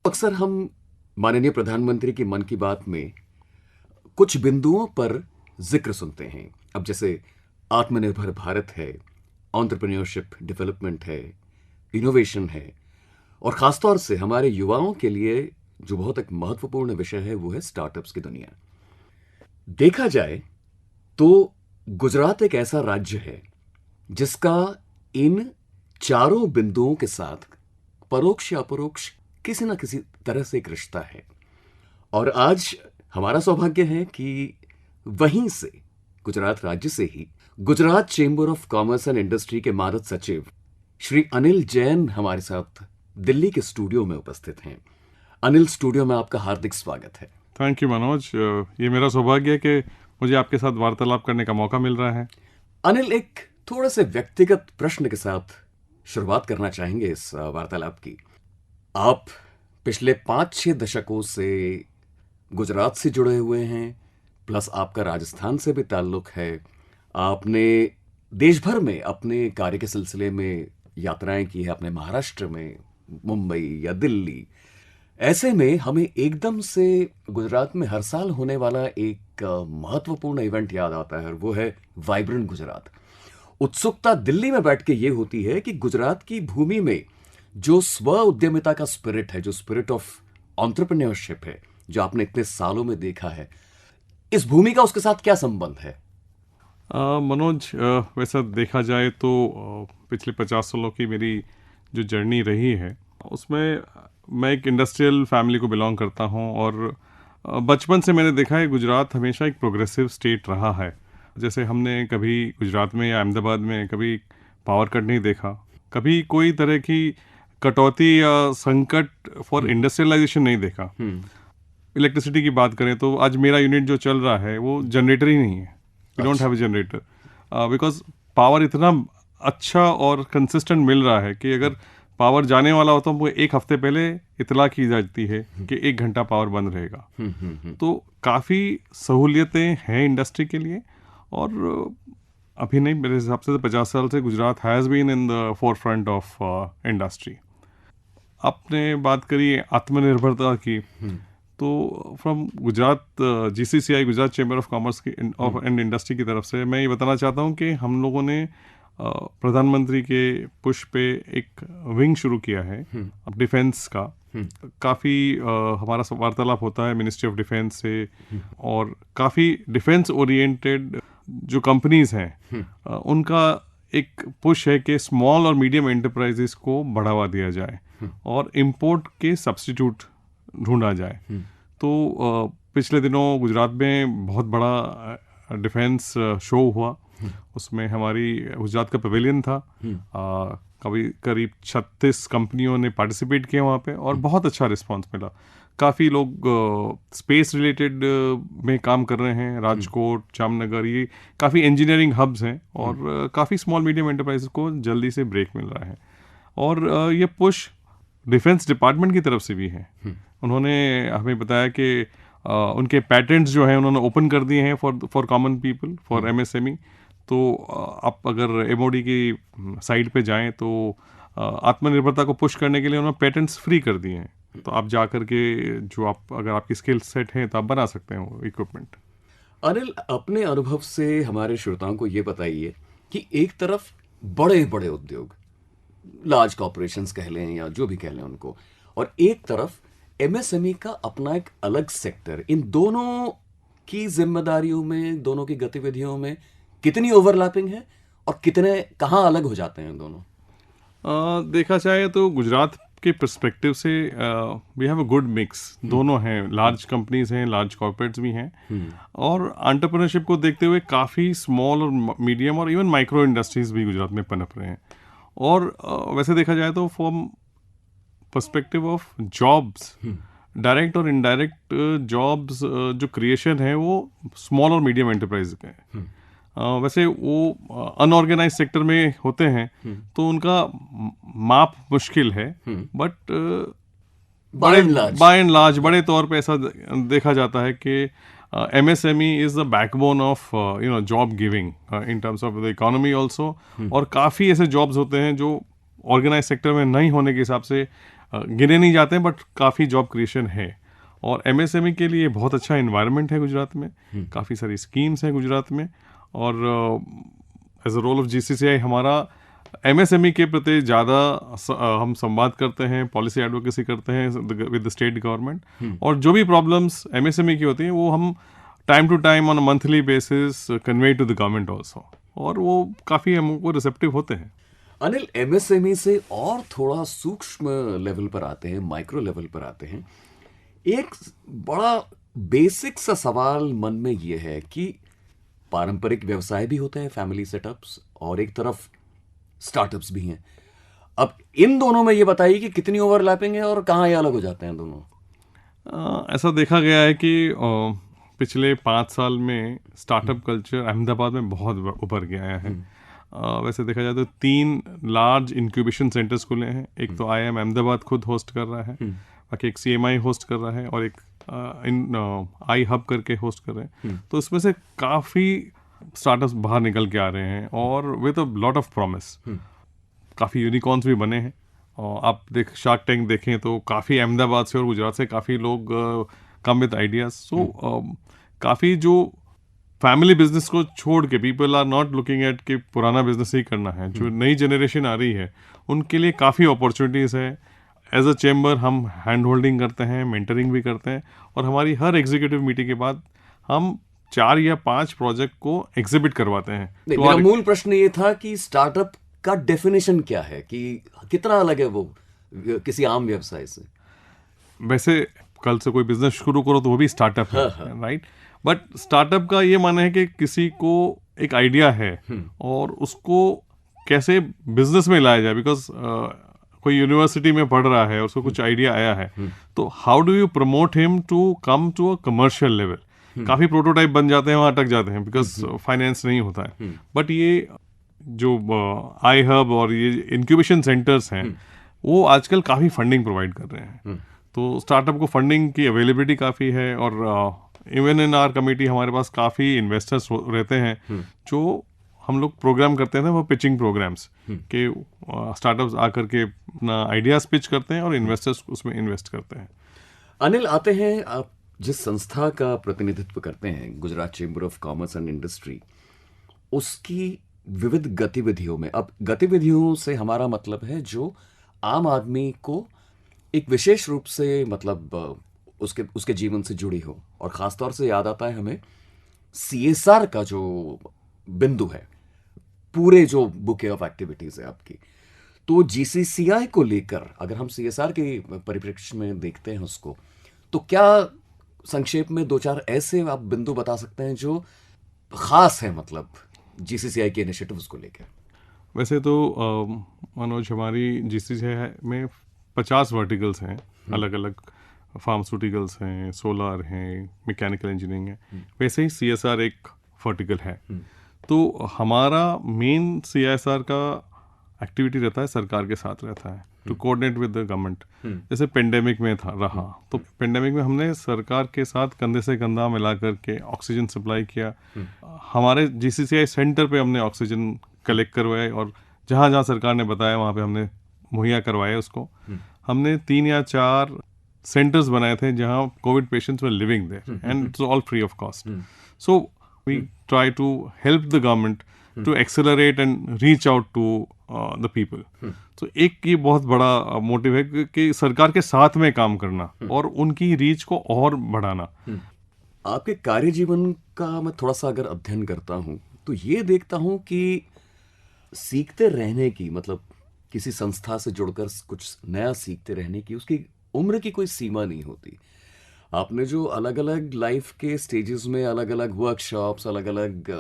अक्सर हम माननीय प्रधानमंत्री की मन की बात में कुछ बिंदुओं पर जिक्र सुनते हैं। अब जैसे आत्मनिर्भर भारत है, एंटरप्रेन्योरशिप डेवलपमेंट है, इनोवेशन है, और खासतौर से हमारे युवाओं के लिए जो बहुत एक महत्वपूर्ण विषय है वो है स्टार्टअप्स की दुनिया। देखा जाए तो गुजरात एक ऐसा राज्य है जिसका इन चारों बिंदुओं के साथ परोक्ष या अपरोक्ष किसी ना किसी तरह से एक रिश्ता है। और आज हमारा सौभाग्य है कि वहीं से, गुजरात राज्य से ही, Gujarat chamber of commerce and industry के मानद सचिव श्री अनिल जैन हमारे साथ दिल्ली के स्टूडियो में उपस्थित हैं। अनिल, स्टूडियो में आपका हार्दिक स्वागत है। थैंक यू मनोज, ये मेरा सौभाग्य है कि मुझे आपके साथ वार्तालाप करने का मौका मिल रहा है। अनिल, एक थोड़े से व्यक्तिगत प्रश्न के साथ शुरुआत करना चाहेंगे इस वार्तालाप की। आप पिछले 5-6 दशकों से गुजरात से जुड़े हुए हैं, प्लस आपका राजस्थान से भी ताल्लुक है। आपने देश भर में अपने कार्य के सिलसिले में यात्राएं की है, अपने महाराष्ट्र में, मुंबई या दिल्ली। ऐसे में हमें एकदम से गुजरात में हर साल होने वाला एक महत्वपूर्ण इवेंट याद आता है, और वो है वाइब्रेंट गुजरात। उत्सुकता दिल्ली में बैठ के ये होती है कि गुजरात की भूमि में जो स्व उद्यमिता का स्पिरिट है, जो स्पिरिट ऑफ एंटरप्रेन्योरशिप है, जो आपने इतने सालों में देखा है, इस भूमि का उसके साथ क्या संबंध है? मनोज, वैसा देखा जाए तो पिछले 50 सालों की मेरी जो जर्नी रही है उसमें मैं एक इंडस्ट्रियल फैमिली को बिलोंग करता हूं, और बचपन से मैंने देखा है गुजरात हमेशा एक प्रोग्रेसिव स्टेट रहा है। जैसे हमने कभी गुजरात में या अहमदाबाद में कभी पावर कट नहीं देखा, कभी कोई तरह की कटौती या संकट फॉर इंडस्ट्रियलाइजेशन नहीं देखा। इलेक्ट्रिसिटी की बात करें तो आज मेरा यूनिट जो चल रहा है वो जनरेटर ही नहीं है। We don't have a generator because power इतना अच्छा और कंसिस्टेंट मिल रहा है कि अगर पावर जाने वाला हो तो हमको एक हफ्ते पहले इतला की जाती है कि 1 घंटा पावर बंद रहेगा। तो काफ़ी सहूलियतें हैं इंडस्ट्री के लिए, और अभी नहीं, मेरे हिसाब से 50 साल से Gujarat has been in the forefront of industry. आपने बात करी आत्मनिर्भरता की, तो from Gujarat GCCI, Gujarat chamber of commerce की एंड इंडस्ट्री की तरफ से मैं ये बताना चाहता हूँ कि हम लोगों ने प्रधानमंत्री के पुश पे एक विंग शुरू किया है डिफेंस का। काफ़ी हमारा वार्तालाप होता है मिनिस्ट्री ऑफ डिफेंस से, और काफ़ी डिफेंस ओरिएंटेड जो कंपनीज हैं उनका एक पुश है कि स्मॉल और मीडियम एंटरप्राइजेस को बढ़ावा दिया जाए और इम्पोर्ट के सब्स्टिट्यूट ढूंढा जाए। तो पिछले दिनों गुजरात में बहुत बड़ा डिफेंस शो हुआ, उसमें हमारी गुजरात का पवेलियन था। कभी करीब 36 कंपनियों ने पार्टिसिपेट किया वहाँ पे, और बहुत अच्छा रिस्पांस मिला। काफ़ी लोग स्पेस रिलेटेड में काम कर रहे हैं। राजकोट, जामनगर, ये काफ़ी इंजीनियरिंग हब्स हैं, और काफ़ी स्मॉल मीडियम एंटरप्राइजेस को जल्दी से ब्रेक मिल रहा है। और ये पुश डिफेंस डिपार्टमेंट की तरफ से भी है। उन्होंने हमें बताया कि उनके पैटेंट्स जो हैं उन्होंने ओपन कर दिए हैं for common people, for MSME। तो आप अगर MOD की साइट पे जाएं तो आत्मनिर्भरता को पुश करने के लिए उन्होंने पेटेंट्स फ्री कर दिए हैं। तो आप जा कर के जो आप, अगर आपकी स्किल सेट है तो आप बना सकते हैं वो इक्विपमेंट। अनिल, अपने अनुभव से हमारे श्रोताओं को ये बताइए कि एक तरफ बड़े बड़े उद्योग, लार्ज कॉर्पोरेशंस कह लें या जो भी कह लें उनको, और एक तरफ MSME का अपना एक अलग सेक्टर। इन दोनों की जिम्मेदारियों में, दोनों की गतिविधियों में कितनी ओवरलैपिंग है और कितने कहाँ अलग हो जाते हैं दोनों? देखा जाए तो गुजरात के पर्सपेक्टिव से we have a good mix. दोनों हैं, लार्ज कंपनीज हैं, लार्ज कॉर्पोरेट्स भी हैं, और एंटरप्रेन्योरशिप को देखते हुए काफ़ी स्मॉल और मीडियम और इवन माइक्रो इंडस्ट्रीज भी गुजरात में पनप रहे हैं। और वैसे देखा जाए तो from perspective of jobs, direct और इनडायरेक्ट जॉब्स जो क्रिएशन है वो स्मॉल और मीडियम एंटरप्राइज के हैं। वैसे वो अनऑर्गेनाइज सेक्टर में होते हैं तो उनका माप मुश्किल है, बट बाय एंड लार्ज बड़े तौर पे ऐसा देखा जाता है कि MSME is the backbone of job giving in terms of the economy also. और काफ़ी ऐसे जॉब्स होते हैं जो ऑर्गेनाइज सेक्टर में नहीं होने के हिसाब से गिने नहीं जाते हैं, बट काफ़ी जॉब क्रिएशन है। और एमएसएमई के लिए बहुत अच्छा इन्वायरमेंट है गुजरात में, काफ़ी सारी स्कीम्स हैं गुजरात में। और as a role of GCCI हमारा एमएसएमई के प्रति ज़्यादा हम संवाद करते हैं, पॉलिसी एडवोकेसी करते हैं विद द स्टेट गवर्नमेंट। और जो भी प्रॉब्लम्स एमएसएमई की होती हैं वो हम time to time on a monthly basis convey to the government also, और वो काफ़ी हमको रिसेप्टिव होते हैं। अनिल, एमएसएमई से और थोड़ा सूक्ष्म लेवल पर आते हैं, माइक्रो लेवल पर आते हैं। एक बड़ा बेसिक सा सवाल मन में ये है कि पारंपरिक व्यवसाय भी होते हैं, फैमिली सेटअप्स, और एक तरफ स्टार्टअप्स भी हैं। अब इन दोनों में ये बताइए कि कितनी ओवरलैपिंग है और कहाँ ये अलग हो जाते हैं दोनों। ऐसा देखा गया है कि पिछले 5 साल में स्टार्टअप कल्चर अहमदाबाद में बहुत उभर गया है। वैसे देखा जाए तो 3 लार्ज इंक्यूबेशन सेंटर्स खुले हैं। एक तो आईआईएम अहमदाबाद खुद होस्ट कर रहा है, बाकी एक सीएमआई होस्ट कर रहा है, और एक आई हब करके होस्ट कर रहे हैं। तो इसमें से काफ़ी स्टार्टअप्स बाहर निकल के आ रहे हैं, और with a lot of promise. काफ़ी यूनिकॉर्न्स भी बने हैं। और आप शार्क टैंक देखें तो काफ़ी अहमदाबाद से और गुजरात से काफ़ी लोग कम विद आइडियाज। सो काफ़ी जो फैमिली बिजनेस को छोड़ के people are not looking at कि पुराना बिजनेस ही करना है। जो नई जनरेशन आ रही है उनके लिए काफ़ी अपॉर्चुनिटीज़ है। एज अ चैम्बर हम हैंड होल्डिंग करते हैं, मेंटरिंग भी करते हैं, और हमारी हर एग्जीक्यूटिव मीटिंग के बाद हम 4 या 5 प्रोजेक्ट को एग्जिबिट करवाते हैं। तो मेरा मूल प्रश्न ये था कि स्टार्टअप का डेफिनेशन क्या है, कि कितना अलग है वो किसी आम व्यवसाय से। वैसे कल से कोई बिजनेस शुरू करो तो वो भी स्टार्टअप है, राइट? बट स्टार्टअप का ये मानना है कि किसी को एक आइडिया है और उसको कैसे बिजनेस में लाया जाए। बिकॉज कोई यूनिवर्सिटी में पढ़ रहा है, उसको कुछ आइडिया आया है, तो how do you promote him to come to a commercial level. काफ़ी प्रोटोटाइप बन जाते हैं, वहाँ अटक जाते हैं बिकॉज फाइनेंस नहीं होता है। बट ये जो आई हब और ये इंक्यूबेशन सेंटर्स हैं वो आजकल काफ़ी फंडिंग प्रोवाइड कर रहे हैं। तो स्टार्टअप को फंडिंग की अवेलेबिलिटी काफ़ी है, और इवन इन आवर कमेटी हमारे पास काफ़ी इन्वेस्टर्स रहते हैं जो हम लोग प्रोग्राम करते हैं। वो पिचिंग प्रोग्राम्स के स्टार्टअप्स आकर के अपना आइडियाज पिच करते हैं और इन्वेस्टर्स उसमें इन्वेस्ट करते हैं। अनिल, आते हैं आप जिस संस्था का प्रतिनिधित्व करते हैं, Gujarat chamber of commerce and industry, उसकी विविध गतिविधियों में। अब गतिविधियों से हमारा मतलब है जो आम आदमी को एक विशेष रूप से मतलब उसके जीवन से जुड़ी हो, और ख़ासतौर से याद आता है हमें सीएसआर का जो बिंदु है, पूरे जो बुके ऑफ एक्टिविटीज़ है आपकी। तो जीसीसीआई को लेकर अगर हम सीएसआर के परिप्रेक्ष्य में देखते हैं उसको, तो क्या संक्षेप में 2-4 ऐसे आप बिंदु बता सकते हैं जो ख़ास है, मतलब जीसीसीआई के इनिशिएटिव्स को लेकर? वैसे तो मनोज, हमारी जीसीसीआई में 50 वर्टिकल्स हैं, अलग अलग फार्मास्यूटिकल्स हैं, सोलर हैं, मैकेनिकल इंजीनियरिंग है। वैसे ही सीएसआर एक वर्टिकल है। तो हमारा मेन सीएसआर का एक्टिविटी रहता है, सरकार के साथ रहता है, to coordinate with the government. जैसे पेंडेमिक में रहा, तो पेंडेमिक में हमने सरकार के साथ कंधे से कंधा मिला करके ऑक्सीजन सप्लाई किया। हमारे जीसीसीआई सेंटर पे हमने ऑक्सीजन कलेक्ट करवाए, और जहाँ जहाँ सरकार ने बताया वहाँ पे हमने मुहैया करवाया उसको। हमने 3 या 4 सेंटर्स बनाए थे जहाँ covid patients were living there, and it's all free of cost. So we try to help the government to accelerate and reach out to the people. तो एक ये बहुत बड़ा मोटिव है कि सरकार के साथ में काम करना और उनकी रीच को और बढ़ाना। आपके कार्य जीवन का मैं थोड़ा सा अगर अध्ययन करता हूँ तो ये देखता हूँ कि सीखते रहने की, मतलब किसी संस्था से जुड़कर कुछ नया सीखते रहने की, उसकी उम्र की कोई सीमा नहीं होती। आपने जो अलग अलग लाइफ के स्टेजेस में अलग अलग वर्कशॉप्स, अलग अलग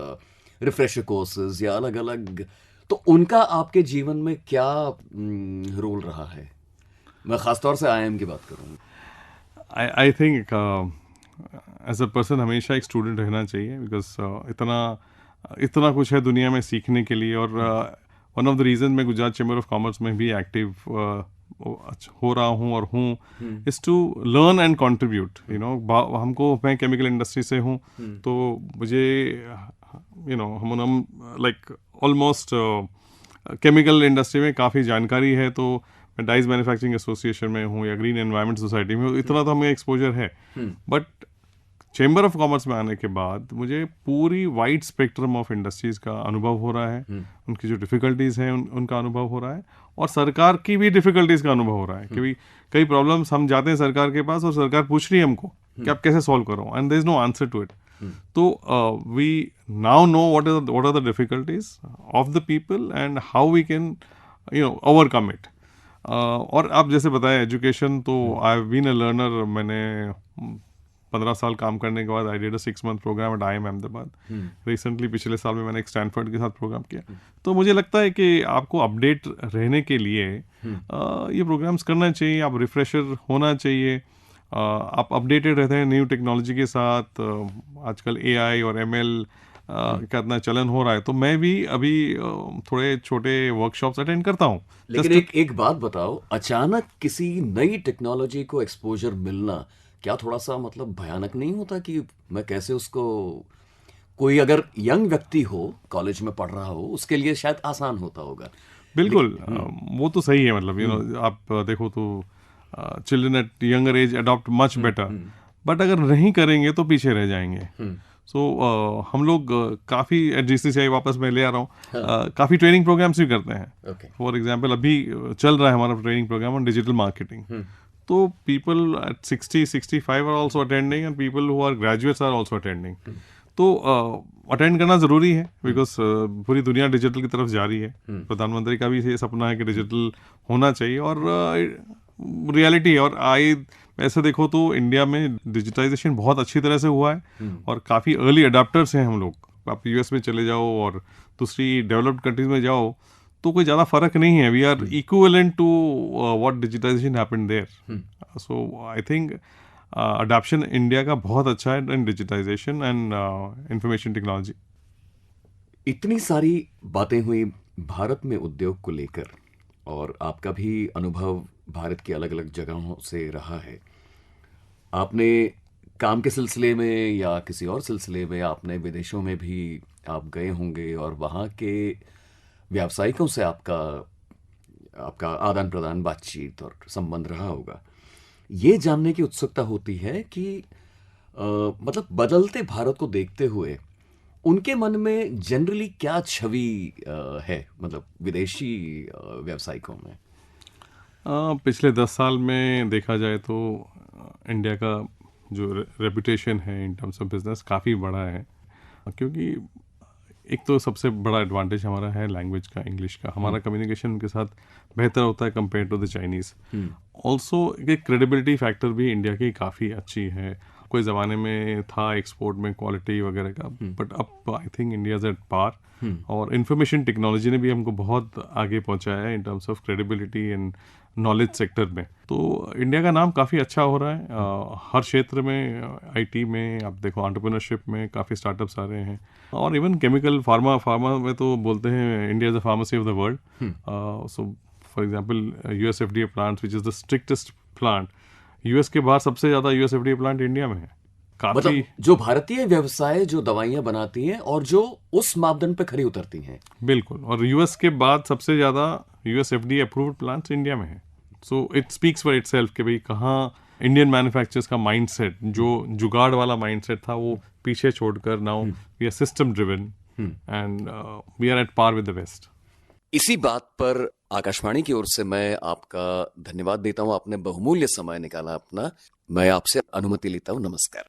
रिफ्रेशर कोर्सेज या अलग अलग, तो उनका आपके जीवन में क्या रोल रहा है? मैं खासतौर से आईआईएम की बात करूँगा। I think as a person हमेशा एक स्टूडेंट रहना चाहिए, बिकॉज इतना कुछ है दुनिया में सीखने के लिए। और वन ऑफ द रीज़न मैं गुजरात चैम्बर ऑफ कॉमर्स में भी एक्टिव हो रहा हूँ और हूँ, is to learn and contribute. हमको, मैं केमिकल इंडस्ट्री से हूँ, तो मुझे हम लाइक ऑलमोस्ट केमिकल इंडस्ट्री में काफ़ी जानकारी है। तो मैं डाइस मैन्युफैक्चरिंग एसोसिएशन में हूँ या ग्रीन एनवायरनमेंट सोसाइटी में हूँ, इतना तो हमें एक्सपोजर है। बट चेंबर ऑफ कॉमर्स में आने के बाद मुझे पूरी वाइड स्पेक्ट्रम ऑफ इंडस्ट्रीज़ का अनुभव हो रहा है, उनकी जो डिफ़िकल्टीज़ हैं उनका अनुभव हो रहा है, और सरकार की भी डिफ़िकल्टीज़ का अनुभव हो रहा है। क्योंकि कई प्रॉब्लम्स हम जाते हैं सरकार के पास और सरकार पूछ रही है हमको कि आप कैसे सॉल्व करो, and there is no answer to it. तो we now know what are the difficulties of the people and how we can overcome it. और आप जैसे बताया एजुकेशन, तो I have been a learner. मैंने 15 साल काम करने के बाद I did a 6 month programme at IIM Ahmedabad. Recently पिछले साल में मैंने एक स्टैनफोर्ड के साथ प्रोग्राम किया। तो मुझे लगता है कि आपको अपडेट रहने के लिए ये प्रोग्राम्स करना चाहिए, आप रिफ्रेशर होना चाहिए, आप अपडेटेड रहते हैं न्यू टेक्नोलॉजी के साथ। आजकल AI और ML का इतना चलन हो रहा है, तो मैं भी अभी थोड़े छोटे वर्कशॉप्स अटेंड करता हूँ। लेकिन एक बात बताओ, अचानक किसी नई टेक्नोलॉजी को एक्सपोजर मिलना क्या थोड़ा सा मतलब भयानक नहीं होता कि मैं कैसे उसको, कोई अगर यंग व्यक्ति हो, कॉलेज में पढ़ रहा हो, उसके लिए शायद आसान होता होगा। बिल्कुल, वो तो सही है। मतलब आप देखो तो children eight younger age adopt much better, but अगर नहीं करेंगे तो पीछे रह जाएंगे। सो हम लोग काफ़ी एट GCCI वापस मैं ले आ रहा हूँ, काफ़ी ट्रेनिंग प्रोग्राम्स भी करते हैं। फॉर एग्जांपल अभी चल रहा है हमारा training program on digital marketing. तो people at 60-65 are also attending, and people who are graduates are also attending. तो अटेंड करना ज़रूरी है, बिकॉज पूरी दुनिया डिजिटल की तरफ जा रही है। प्रधानमंत्री का भी ये सपना है कि डिजिटल होना चाहिए, और रियलिटी है। और ऐसे देखो तो इंडिया में डिजिटाइजेशन बहुत अच्छी तरह से हुआ है, और काफ़ी अर्ली अडाप्टर्स हैं हम लोग। आप US में चले जाओ और दूसरी डेवलप्ड कंट्रीज में जाओ, तो कोई ज़्यादा फर्क नहीं है। We are equivalent to what digitisation happened there. So I think adoption India का बहुत अच्छा है in digitisation and information technology. इतनी सारी बातें हुई भारत में उद्योग को लेकर, और आपका भी अनुभव भारत की अलग अलग जगहों से रहा है। आपने काम के सिलसिले में या किसी और सिलसिले में आपने विदेशों में भी आप गए होंगे, और वहाँ के व्यावसायिकों से आपका आदान प्रदान, बातचीत और संबंध रहा होगा। ये जानने की उत्सुकता होती है कि मतलब बदलते भारत को देखते हुए उनके मन में जनरली क्या छवि है, मतलब विदेशी व्यावसायिकों में। पिछले 10 साल में देखा जाए तो इंडिया का जो रेपुटेशन है इन टर्म्स ऑफ बिजनेस काफ़ी बड़ा है। क्योंकि एक तो सबसे बड़ा एडवांटेज हमारा है लैंग्वेज का, इंग्लिश का। हमारा कम्युनिकेशन उनके साथ बेहतर होता है compare to the Chinese. Also एक क्रेडिबिलिटी फैक्टर भी इंडिया की काफ़ी अच्छी है। कोई ज़माने में था एक्सपोर्ट में क्वालिटी वगैरह का, बट अब I think India is at par. और इंफॉर्मेशन टेक्नोलॉजी ने भी हमको बहुत आगे पहुंचाया है in terms of credibility and knowledge sector में। तो इंडिया का नाम काफ़ी अच्छा हो रहा है हर क्षेत्र में। IT में आप देखो, एंटरप्रेन्योरशिप में काफ़ी स्टार्टअप्स आ रहे हैं, और इवन केमिकल फार्मा में तो बोलते हैं India is the pharmacy of the world. So for example US FDA plant which is the strictest plant, US के बाहर सबसे ज़्यादा US FDA प्लांट इंडिया में है। मतलब जो भारतीय व्यवसाय जो दवाइयां बनाती हैं और जो उस मापदंड पे खरी उतरती हैं। बिल्कुल, और US के बाद सबसे ज़्यादा US FDA approved plants India में है। So it speaks for itself कि भाई कहाँ इंडियन मैन्युफैक्चरर्स का माइंडसेट, जो जुगाड़ वाला माइंडसेट था, वो पीछे छोड़कर now we are system driven and we are at par with the west. इसी बात पर आकाशवाणी की ओर से मैं आपका धन्यवाद देता हूं। आपने बहुमूल्य समय निकाला अपना। मैं आपसे अनुमति लेता हूं। नमस्कार।